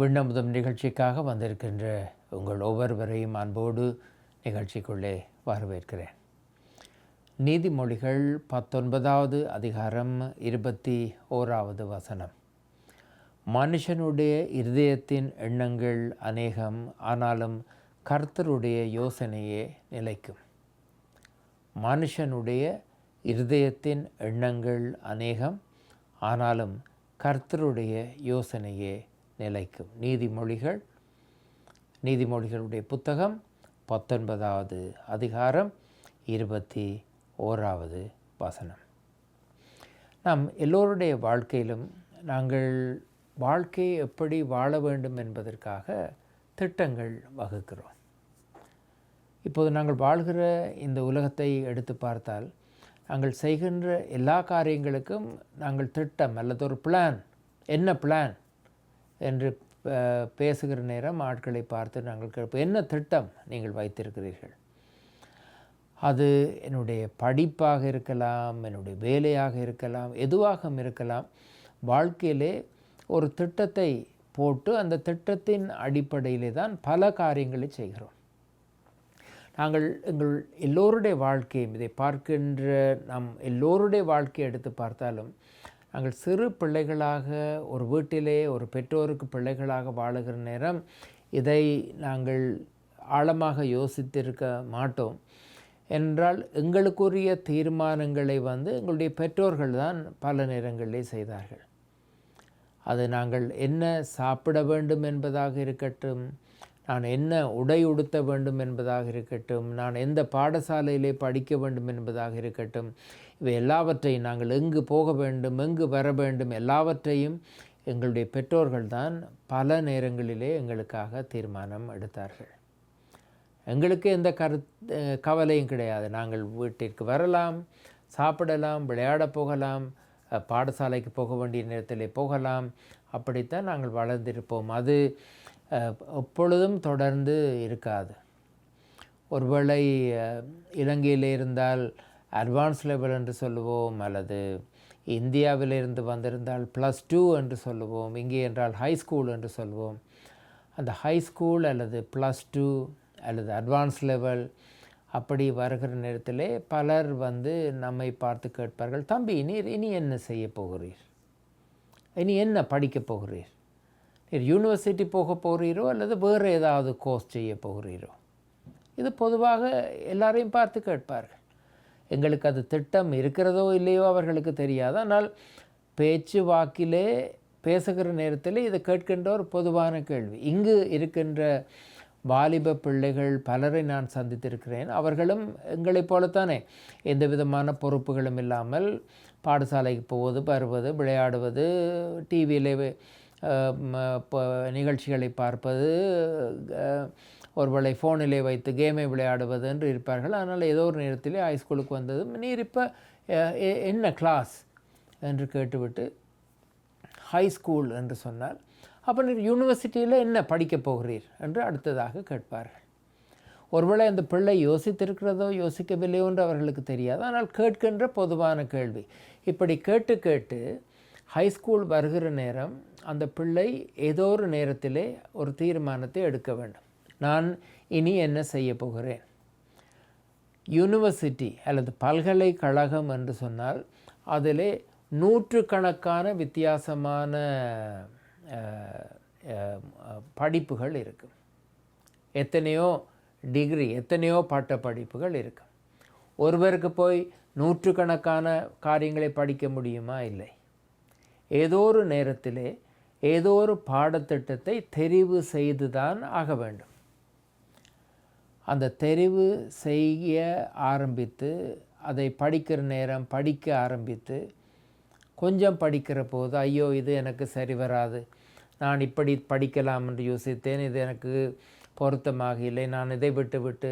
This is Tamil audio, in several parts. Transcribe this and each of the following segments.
விண்ணமுதம் நிகழ்ச்சிக்காக வந்திருக்கின்ற உங்கள் ஒவ்வொருவரையும் அன்போடு நிகழ்ச்சிக்குள்ளே வரவேற்கிறேன். நீதிமொழிகள் 19வது அதிகாரம் 21வது வசனம். மனுஷனுடைய இருதயத்தின் எண்ணங்கள் அநேகம், ஆனாலும் கர்த்தருடைய யோசனையே நிலைக்கும். மனுஷனுடைய இருதயத்தின் எண்ணங்கள் அநேகம், ஆனாலும் கர்த்தருடைய யோசனையே நிலைக்கும். நீதிமொழிகளுடைய புத்தகம் 19வது அதிகாரம் 21வது வசனம். நாம் எல்லோருடைய வாழ்க்கையிலும் நாங்கள் வாழ்க்கையை எப்படி வாழ வேண்டும் என்பதற்காக திட்டங்கள் வகுக்கிறோம். இப்போது நாங்கள் வாழ்கிற இந்த உலகத்தை எடுத்து பார்த்தால், நாங்கள் செய்கின்ற எல்லா காரியங்களுக்கும் நாங்கள் திட்டம் அல்லது ஒரு பிளான், என்ன பிளான் என்று பேசுகிற நேரம் ஆட்களை பார்த்து நாங்கள் கேட்போம், என்ன திட்டம் நீங்கள் வைத்திருக்கிறீர்கள்? அது என்னுடைய படிப்பாக இருக்கலாம், என்னுடைய வேலையாக இருக்கலாம், எதுவாக இருக்கலாம். வாழ்க்கையிலே ஒரு திட்டத்தை போட்டு அந்த திட்டத்தின் அடிப்படையிலே தான் பல காரியங்களை செய்கிறோம். நாங்கள் எங்கள் எல்லோருடைய வாழ்க்கையும், இதை பார்க்கின்ற நம் எல்லோருடைய வாழ்க்கையை எடுத்து பார்த்தாலும், நாங்கள் சிறு பிள்ளைகளாக ஒரு வீட்டிலே ஒரு பெற்றோருக்கு பிள்ளைகளாக வாழுகிற நேரம் இதை நாங்கள் ஆழமாக யோசித்திருக்க மாட்டோம். என்றால் எங்களுக்குரிய தீர்மானங்களை எங்களுடைய பெற்றோர்கள் தான் பல நேரங்களிலே செய்தார்கள். அது நாங்கள் என்ன சாப்பிட வேண்டும் என்பதாக இருக்கட்டும், நான் என்ன உடை உடுத்த வேண்டும் என்பதாக இருக்கட்டும், நான் எந்த பாடசாலையிலே படிக்க வேண்டும் என்பதாக இருக்கட்டும், இவை எல்லாவற்றையும் நாங்கள் எங்கு போக வேண்டும், எங்கு வர வேண்டும், எல்லாவற்றையும் எங்களுடைய பெற்றோர்கள் தான் பல நேரங்களிலே எங்களுக்காக தீர்மானம் எடுத்தார்கள். எங்களுக்கு எந்த கவலையும் கிடையாது. நாங்கள் வீட்டிற்கு வரலாம், சாப்பிடலாம், விளையாட போகலாம், பாடசாலைக்கு போக வேண்டிய நேரத்தில் போகலாம். அப்படித்தான் நாங்கள் வளர்ந்திருப்போம். அது எப்பொழுதும் தொடர்ந்து இருக்காது. ஒருவேளை இலங்கையில் இருந்தால் அட்வான்ஸ் லெவல் என்று சொல்லுவோம், அல்லது இந்தியாவிலிருந்து வந்திருந்தால் +2 என்று சொல்லுவோம், இங்கே என்றால் ஹை ஸ்கூல் என்று சொல்லுவோம். அந்த ஹை ஸ்கூல் அல்லது +2 அல்லது அட்வான்ஸ் லெவல் அப்படி வருகிற நேரத்திலே பலர் நம்மை பார்த்து கேட்பார்கள், தம்பி நீர் இனி என்ன செய்ய போகிறீர்? இனி என்ன படிக்க போகிறீர்? நீர் யூனிவர்சிட்டி போக போகிறீரோ அல்லது வேறு ஏதாவது கோர்ஸ் செய்ய போகிறீரோ? இது பொதுவாக எல்லாரையும் பார்த்து கேட்பார்கள். எங்களுக்கு அது திட்டம் இருக்கிறதோ இல்லையோ அவர்களுக்கு தெரியாது. ஆனால் பேச்சு வாக்கிலே பேசுகிற நேரத்தில் இதை கேட்கின்ற ஒரு பொதுவான கேள்வி. இங்கு இருக்கின்ற வாலிப பிள்ளைகள் பலரை நான் சந்தித்திருக்கிறேன். அவர்களும் எங்களைப் போலத்தானே எந்த விதமான பொறுப்புகளும் இல்லாமல் பாடசாலைக்கு போவது, வருவது, விளையாடுவது, டிவியிலே நிகழ்ச்சிகளை பார்ப்பது, ஒருவேளை ஃபோனிலே வைத்து கேமை விளையாடுவது என்று இருப்பார்கள். அதனால் ஏதோ ஒரு நேரத்திலே ஹைஸ்கூலுக்கு வந்ததும், நீர் இப்போ என்ன கிளாஸ் என்று கேட்டுவிட்டு ஹை ஸ்கூல் என்று சொன்னால், அப்போ நீர் யூனிவர்சிட்டியில் என்ன படிக்கப் போகிறீர் என்று அடுத்ததாக கேட்பார்கள். ஒருவேளை அந்த பிள்ளை யோசித்திருக்கிறதோ யோசிக்கவில்லையோ என்று அவர்களுக்கு தெரியாது. ஆனால் கேட்கின்ற பொதுவான கேள்வி. இப்படி கேட்டு கேட்டு ஹைஸ்கூல் வருகிற நேரம் அந்த பிள்ளை ஏதோ ஒரு நேரத்திலே ஒரு தீர்மானத்தை எடுக்க வேண்டும். நான் இனி என்ன செய்ய போகிறேன்? யூனிவர்சிட்டி அல்லது பல்கலைக்கழகம் என்று சொன்னால் அதிலே நூற்றுக்கணக்கான வித்தியாசமான படிப்புகள் இருக்கும். எத்தனையோ டிகிரி, எத்தனையோ பட்ட படிப்புகள் இருக்கும். ஒருவருக்கு போய் நூற்றுக்கணக்கான காரியங்களை படிக்க முடியுமா? இல்லை. ஏதோ ஒரு நேரத்திலே ஏதோ ஒரு பாடத்திட்டத்தை தெரிவு செய்து தான் ஆக வேண்டும். அந்த தெரிவு செய்ய ஆரம்பித்து அதை படிக்கிற நேரம் படிக்க ஆரம்பித்து கொஞ்சம் படிக்கிற போது, ஐயோ இது எனக்கு சரி வராது, நான் இப்படி படிக்கலாம் என்று யோசித்தேன், இது எனக்கு பொருத்தமாக இல்லை, நான் இதை விட்டு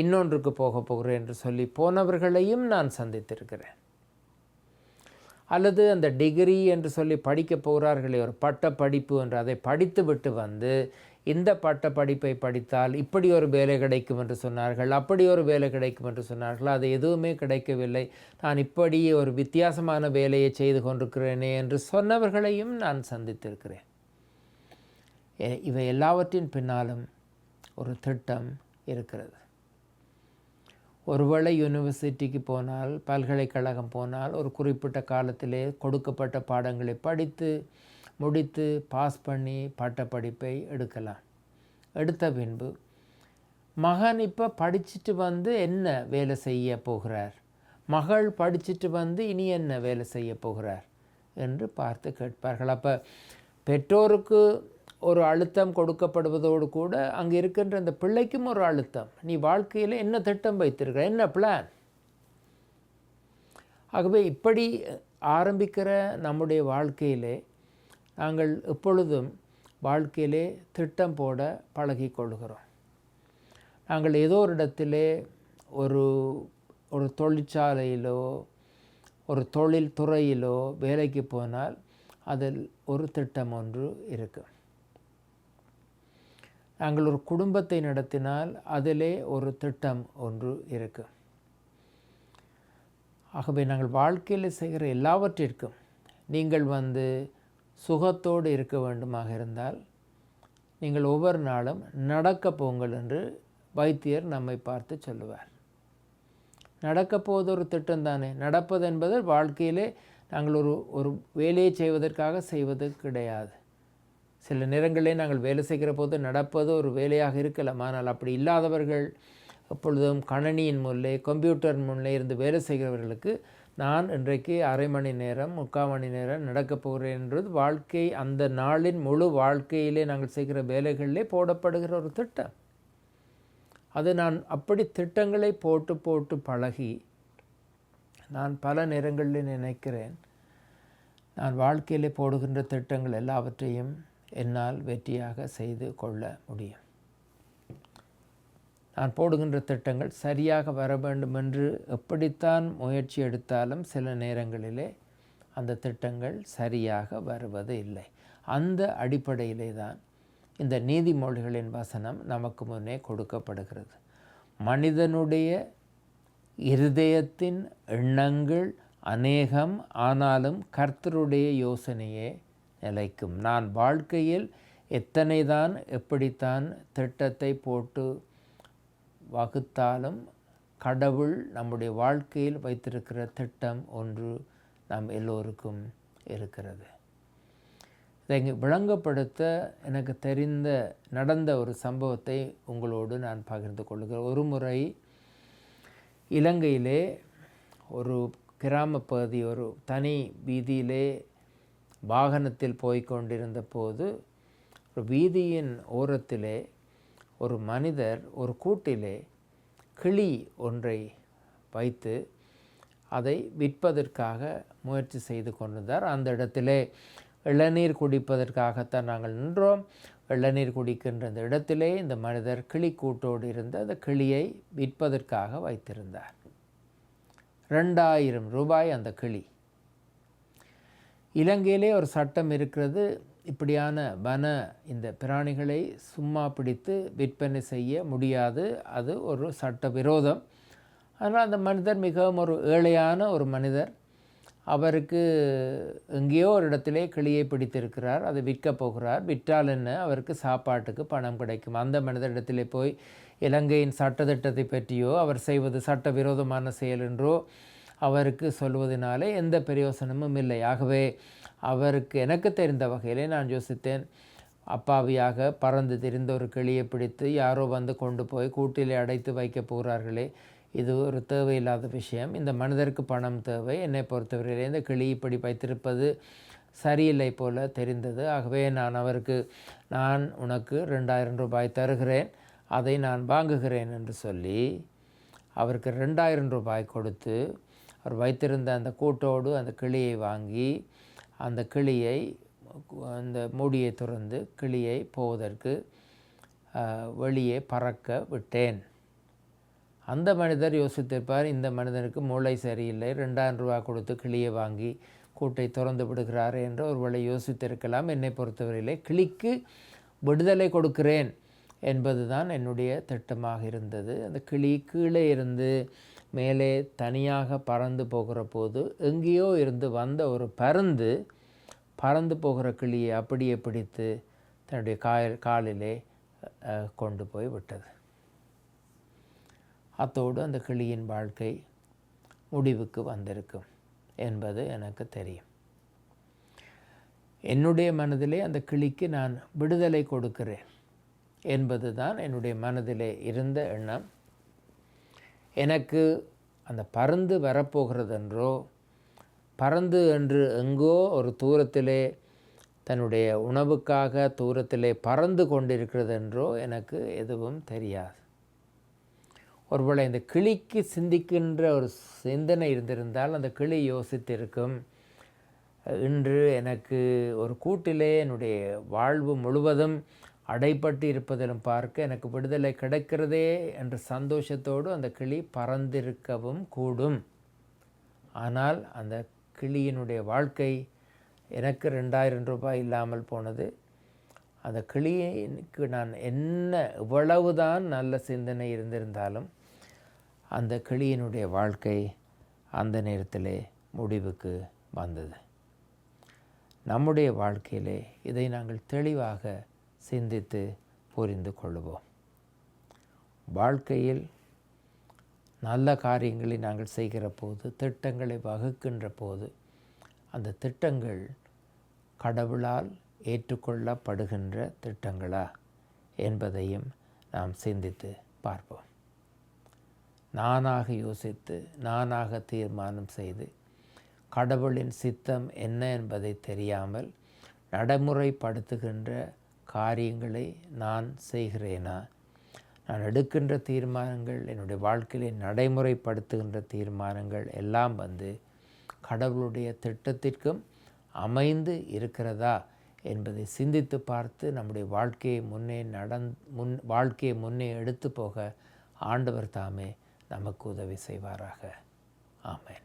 இன்னொன்றுக்கு போகிறேன் என்று சொல்லி போனவர்களையும் நான் சந்தித்திருக்கிறேன். அல்லது அந்த டிகிரி என்று சொல்லி படிக்க போகிறார்களே, ஒரு பட்ட படிப்பு என்று அதை படித்து விட்டு இந்த பட்ட படிப்பை படித்தால் இப்படி ஒரு வேலை கிடைக்கும் என்று சொன்னார்கள், அப்படி ஒரு வேலை கிடைக்கும் என்று சொன்னார்கள், அது எதுவுமே கிடைக்கவில்லை, நான் இப்படி ஒரு வித்தியாசமான வேலையை செய்து கொண்டிருக்கிறேனே என்று சொன்னவர்களையும் நான் சந்தித்திருக்கிறேன். இவை எல்லாவற்றின் பின்னாலும் ஒரு திட்டம் இருக்கிறது. ஒருவேளை யூனிவர்சிட்டிக்கு போனால், பல்கலைக்கழகம் போனால், ஒரு குறிப்பிட்ட காலத்திலே கொடுக்கப்பட்ட பாடங்களை படித்து முடித்து பாஸ் பண்ணி பட்டப்படிப்பை எடுக்கலாம். எடுத்த பின்பு மகன் இப்போ படிச்சுட்டு வந்து என்ன வேலை செய்ய போகிறார், மகள் படிச்சுட்டு வந்து இனி என்ன வேலை செய்ய போகிறார் என்று பார்த்து கேட்பார்கள். அப்போ பெற்றோருக்கு ஒரு அழுத்தம் கொடுக்கப்படுவதோடு கூட அங்கே இருக்கின்ற அந்த பிள்ளைக்கும் ஒரு அழுத்தம். நீ வாழ்க்கையில் என்ன திட்டம் வைத்திருக்கிற, என்ன பிளான்? ஆகவே இப்படி ஆரம்பிக்கிற நம்முடைய வாழ்க்கையிலே நாங்கள் எப்பொழுதும் வாழ்க்கையிலே திட்டம் போட பழகி கொள்கிறோம். நாங்கள் ஏதோ ஒரு இடத்திலே ஒரு தொழிற்சாலையிலோ ஒரு தொழில் துறையிலோ வேலைக்கு போனால் அதில் ஒரு திட்டம் ஒன்று இருக்குது. நாங்கள் ஒரு குடும்பத்தை நடத்தினால் அதிலே ஒரு திட்டம் ஒன்று இருக்குது. ஆகவே நாங்கள் வாழ்க்கையில் செய்கிற எல்லாவற்றிற்கும் நீங்கள் சுகத்தோடு இருக்க வேண்டுமாக இருந்தால் நீங்கள் ஒவ்வொரு நாளும் நடக்க போங்கள் என்று வைத்தியர் நம்மை பார்த்து சொல்லுவார். நடக்கப் போவது ஒரு திட்டம் தானே. நடப்பது என்பது வாழ்க்கையிலே நாங்கள் ஒரு வேலையை செய்வதற்காக செய்வது கிடையாது. சில நேரங்களிலே நாங்கள் வேலை செய்கிற போது நடப்பது ஒரு வேலையாக இருக்கலாம். ஆனால் அப்படி இல்லாதவர்கள், எப்பொழுதும் கணனியின் முன்னே கம்ப்யூட்டர் முன்னே இருந்து வேலை செய்கிறவர்களுக்கு நான் இன்றைக்கு அரை மணி நேரம் 3/4 மணி நேரம் நடக்கப் போகிறேன் என்றது வாழ்க்கை, அந்த நாளின் முழு வாழ்க்கையிலே நாங்கள் செய்கிற வேலைகளிலே போடப்படுகிற ஒரு திட்டம். அது நான் அப்படி திட்டங்களை போட்டு பழகி நான் பல நேரங்களில் நினைக்கிறேன், நான் வாழ்க்கையிலே போடுகின்ற திட்டங்கள் எல்லாவற்றையும் என்னால் வெற்றியாக செய்து கொள்ள முடியும். நான் போடுகின்ற திட்டங்கள் சரியாக வர வேண்டும் என்று எப்படித்தான் முயற்சி எடுத்தாலும் சில நேரங்களிலே அந்த திட்டங்கள் சரியாக வருவது இல்லை. அந்த அடிப்படையிலே தான் இந்த நீதிமொழிகளின் வசனம் நமக்கு முன்னே கொடுக்கப்படுகிறது. மனிதனுடைய இருதயத்தின் எண்ணங்கள் அநேகம், ஆனாலும் கர்த்தருடைய யோசனையே நிலைக்கும். நான் வாழ்க்கையில் எத்தனைதான் எப்படித்தான் திட்டத்தை போட்டு வகுத்தாலும் கடவுள் நம்முடைய வாழ்க்கையில் வைத்திருக்கிற திட்டம் ஒன்று நம் எல்லோருக்கும் இருக்கிறது. இதை விளங்கப்படுத்த எனக்கு நடந்த ஒரு சம்பவத்தை உங்களோடு நான் பகிர்ந்து கொள்கிறேன். ஒரு முறை இலங்கையிலே ஒரு கிராம பகுதி, ஒரு தனி வீதியிலே வாகனத்தில் போய்கொண்டிருந்த போது ஒரு வீதியின் ஓரத்திலே ஒரு மனிதர் ஒரு கூட்டிலே கிளி ஒன்றை வைத்து அதை விற்பதற்காக முயற்சி செய்து கொண்டிருந்தார். அந்த இடத்திலே இளநீர் குடிப்பதற்காகத்தான் நாங்கள் நின்றோம். இளநீர் குடிக்கின்ற அந்த இடத்திலே இந்த மனிதர் கிளி கூட்டோடு இருந்த அந்த கிளியை விற்பதற்காக வைத்திருந்தார். 2000 ரூபாய் அந்த கிளி. இலங்கையிலே ஒரு சட்டம் இருக்கிறது, இப்படியான இந்த பிராணிகளை சும்மா பிடித்து விற்பனை செய்ய முடியாது, அது ஒரு சட்ட விரோதம். அதனால் அந்த மனிதர் மிகவும் ஒரு ஏழையான ஒரு மனிதர், அவருக்கு எங்கேயோ ஒரு இடத்திலே கிளியை பிடித்திருக்கிறார், அதை விற்கப் போகிறார். விற்றால் என்ன, அவருக்கு சாப்பாட்டுக்கு பணம் கிடைக்கும். அந்த மனிதரிடத்திலே போய் இலங்கையின் சட்டத்திட்டத்தை பற்றியோ அவர் செய்வது சட்டவிரோதமான செயல் என்றோ அவருக்கு சொல்வதனாலே எந்த பிரயோசனமும் இல்லை. ஆகவே அவருக்கு எனக்கு தெரிந்த வகையிலே நான் யோசித்தேன், அப்பாவியாக பறந்து திரிந்த ஒரு கிளியை பிடித்து யாரோ கொண்டு போய் கூட்டிலே அடைத்து வைக்க போகிறார்களே, இது ஒரு தேவையில்லாத விஷயம். இந்த மனிதருக்கு பணம் தேவை. என்னை பொறுத்தவரையிலே இந்த கிளி இப்படி வைத்திருப்பது சரியில்லை போல தெரிந்தது. ஆகவே நான் அவருக்கு, நான் உனக்கு 2000 ரூபாய் தருகிறேன், அதை நான் வாங்குகிறேன் என்று சொல்லி அவருக்கு 2000 ரூபாய் கொடுத்து அவர் வைத்திருந்த அந்த கூட்டோடு அந்த கிளியை வாங்கி அந்த கிளியை, அந்த மூடியை திறந்து கிளியை போவதற்கு வெளியே பறக்க விட்டேன். அந்த மனிதர் யோசித்திருப்பார், இந்த மனிதனுக்கு மூளை சரியில்லை, 2000 ரூபாய் கொடுத்து கிளியை வாங்கி கூட்டை திறந்து விடுகிறார் என்று ஒருவேளை யோசித்திருக்கலாம். என்னை பொறுத்தவரையிலே கிளிக்கு விடுதலை கொடுக்கிறேன் என்பது தான் என்னுடைய திட்டமாக இருந்தது. அந்த கிளி கீழே இருந்து மேலே தனியாக பறந்து போகிற போது எங்கேயோ இருந்து வந்த ஒரு பறந்து போகிற கிளியை அப்படியே பிடித்து தன்னுடைய காலிலே கொண்டு போய் விட்டது. அத்தோடு அந்த கிளியின் வாழ்க்கை முடிவுக்கு வந்திருக்கும் என்பது எனக்கு தெரியும். என்னுடைய மனதிலே அந்த கிளிக்கு நான் விடுதலை கொடுக்கிறேன் என்பது தான் என்னுடைய மனதிலே இருந்த எண்ணம். எனக்கு அந்த பருந்து வரப்போகிறதென்றோ, பருந்து என்று எங்கோ ஒரு தூரத்திலே தன்னுடைய உணவுக்காக தூரத்திலே பறந்து கொண்டிருக்கிறதென்றோ எனக்கு எதுவும் தெரியாது. ஒருவேளை இந்த கிளிக்கு சிந்திக்கின்ற ஒரு சிந்தனை இருந்திருந்தால் அந்த கிளி யோசித்திருக்கும், இன்று எனக்கு ஒரு கூட்டிலே என்னுடைய வாழ்வு முழுவதும் அடைப்பட்டு இருப்பதிலும் பார்க்க எனக்கு விடுதலை கிடைக்கிறதே என்ற சந்தோஷத்தோடு அந்த கிளி பறந்திருக்கவும் கூடும். ஆனால் அந்த கிளியினுடைய வாழ்க்கை எனக்கு 2000 ரூபாய் இல்லாமல் போனது. அந்த கிளிக்கு நான் என்ன இவ்வளவுதான் நல்ல சிந்தனை இருந்திருந்தாலும் அந்த கிளியினுடைய வாழ்க்கை அந்த நேரத்திலே முடிவுக்கு வந்தது. நம்முடைய வாழ்க்கையிலே இதை நாங்கள் தெளிவாக சிந்தித்து புரிந்து கொள்வோம். வாழ்க்கையில் நல்ல காரியங்களை நாங்கள் செய்கிற போது, திட்டங்களை வகுக்கின்ற போது, அந்த திட்டங்கள் கடவுளால் ஏற்றுக்கொள்ளப்படுகின்ற திட்டங்களா என்பதையும் நாம் சிந்தித்து பார்ப்போம். நானாக யோசித்து, நானாக தீர்மானம் செய்து, கடவுளின் சித்தம் என்ன என்பதை தெரியாமல் நடைமுறைப்படுத்துகின்ற காரியங்களை நான் செய்கிறேனா? நான் எடுக்கின்ற தீர்மானங்கள், என்னுடைய வாழ்க்கையிலே நடைமுறைப்படுத்துகின்ற தீர்மானங்கள் எல்லாம் கடவுளுடைய திட்டத்திற்கும் அமைந்து இருக்கிறதா என்பதை சிந்தித்து பார்த்து நம்முடைய வாழ்க்கையை முன்னே எடுத்து போக ஆண்டவர் தாமே நமக்கு உதவி செய்வாராக. ஆமென்.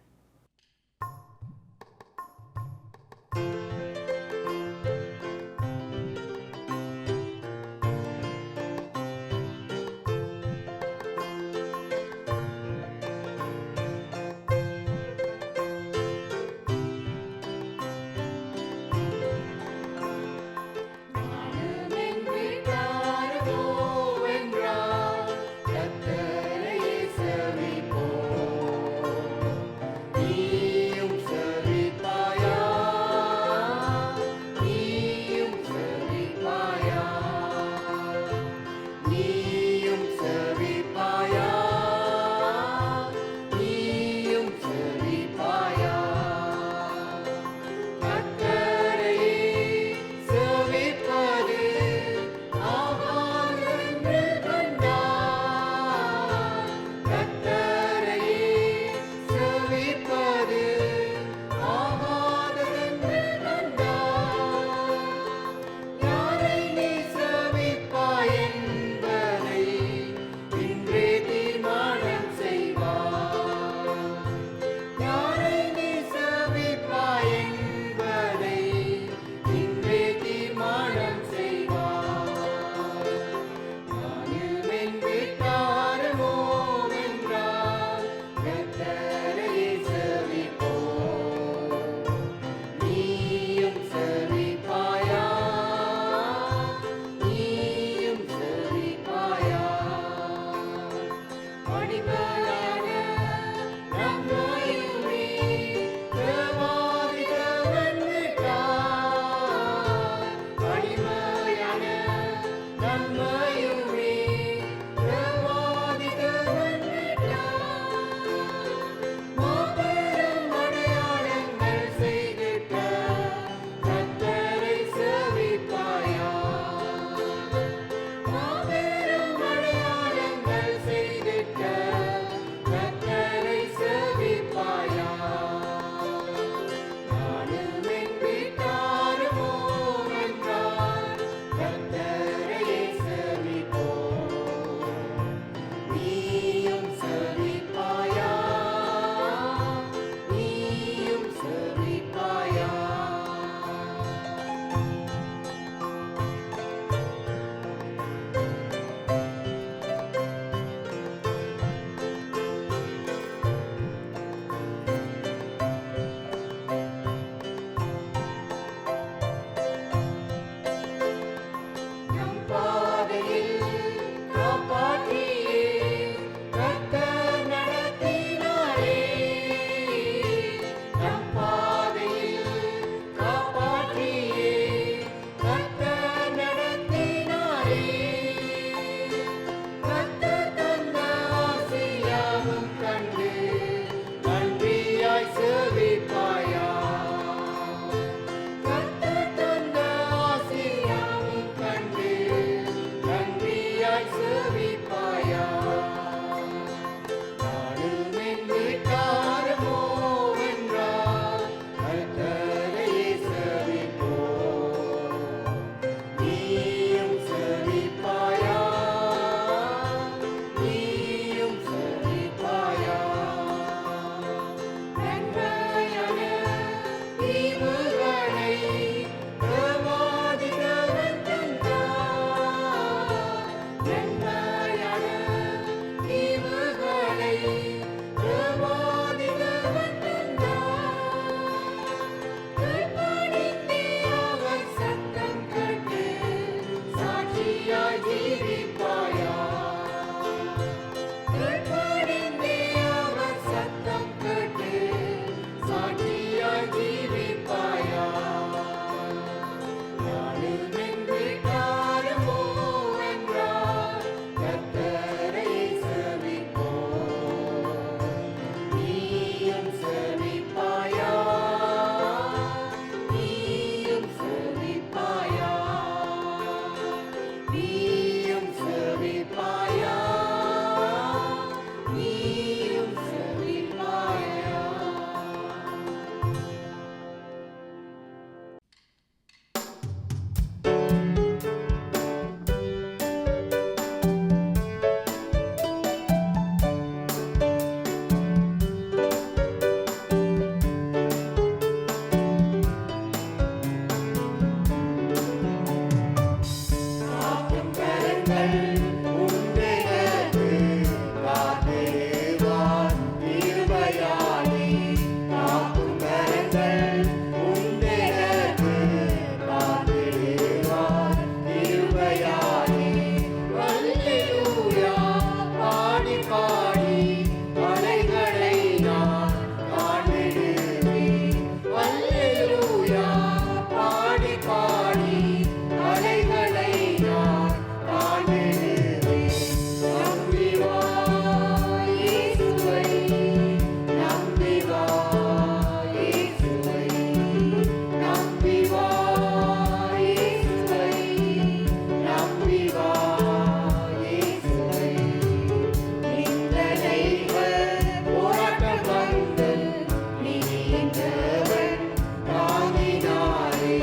நீயும் செழிப்பாயா, நீயும் செழிப்பாயா. காக்கும் கரங்கள் உண்டெனக்கு காத்திடுவார் கிருபையாலே. காக்கும் கரங்கள் உண்டெனக்கு காத்திடுவார் கிருபையாலே. அல்லேலூயா பாடி பாடி மலைகளை நான் காண்பிடுவேன். அல்லேலூயா பாடி பாடி மலைகளை நான் காண்பிடுவேன். நம்பி வா இயேசுவை, நம்பி வா இயேசுவை, நம்பி வா இயேசுவை, நம்பி வா இயேசுவை. நிந்தனைகள் போராட்டம் வந்து நீங்கின்றவன் தாங்கினாரே.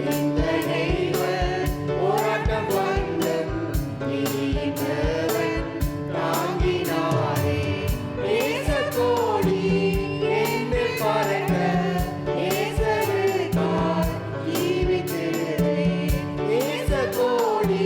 நிந்தனைகள் போராட்டம் வந்து நீங்கின்றவன் தாங்கினாரே. நேசக்கோடி என்று பறக்க நேசருக்காய் ஜீவித்திடுவேன். நேசக்கோடி